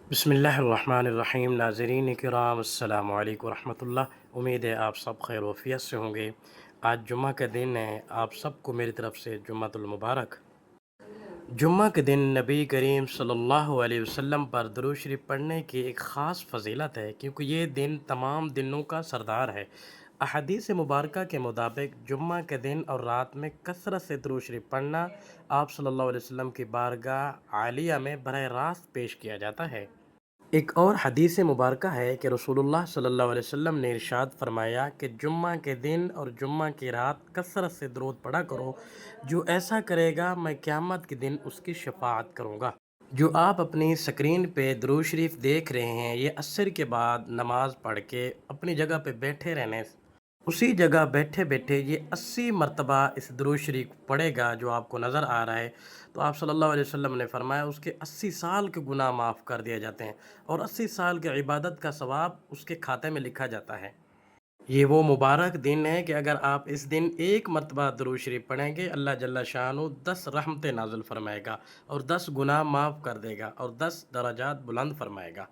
बिस्मिल्लाहिर्रहमानिर्रहीम। नाज़रीन किराम, अस्सलामु अलैकुम रहमतुल्लाह। उम्मीद है आप सब खैर वफ़ियत से होंगे। आज जुम्मा का दिन है, आप सबको मेरी तरफ़ से जुम्मतुल मुबारक। जुम्मा के दिन नबी करीम सल्लल्लाहु अलैहि वसल्लम पर दुरूद शरीफ पढ़ने की एक ख़ास फ़ज़ीलत है, क्योंकि ये दिन तमाम दिनों का सरदार है। अहादीस मुबारका के मुताबिक जुम्मा के दिन और रात में कसरत से दुरूद शरीफ पढ़ना आप सल्लल्लाहु अलैहि वसल्लम की बारगाह आलिया में बरह रास्त पेश किया जाता है। एक और हदीस मुबारका है कि रसूलुल्लाह सल्लल्लाहु अलैहि वसल्लम ने इरशाद फरमाया कि जुम्मा के दिन और जुम्मा की रात कसरत से दुरूद पढ़ा करो। जो ऐसा करेगा मैं क़यामत के दिन उसकी शफ़ाअत करूँगा। जो आप अपनी स्क्रीन पे दुरूद शरीफ देख रहे हैं, ये असर के बाद नमाज पढ़ के अपनी जगह पे बैठे रहने, उसी जगह बैठे बैठे ये 80 मरतबा इस दुरूद शरीफ पढ़ेगा जो आपको नज़र आ रहा है। तो आप सल्लल्लाहु अलैहि वसल्लम ने फरमाया उसके 80 साल के गुनाह माफ़ कर दिए जाते हैं और 80 साल की इबादत का सवाब उसके खाते में लिखा जाता है। ये वो मुबारक दिन है कि अगर आप इस दिन एक मरतबा दुरूद शरीफ पढ़ेंगे, अल्लाह जल्ला शानो 10 रहमतें नाज़िल फरमाएगा और 10 गुनाह माफ़ कर देगा और 10 दराजात बुलंद फरमाएगा।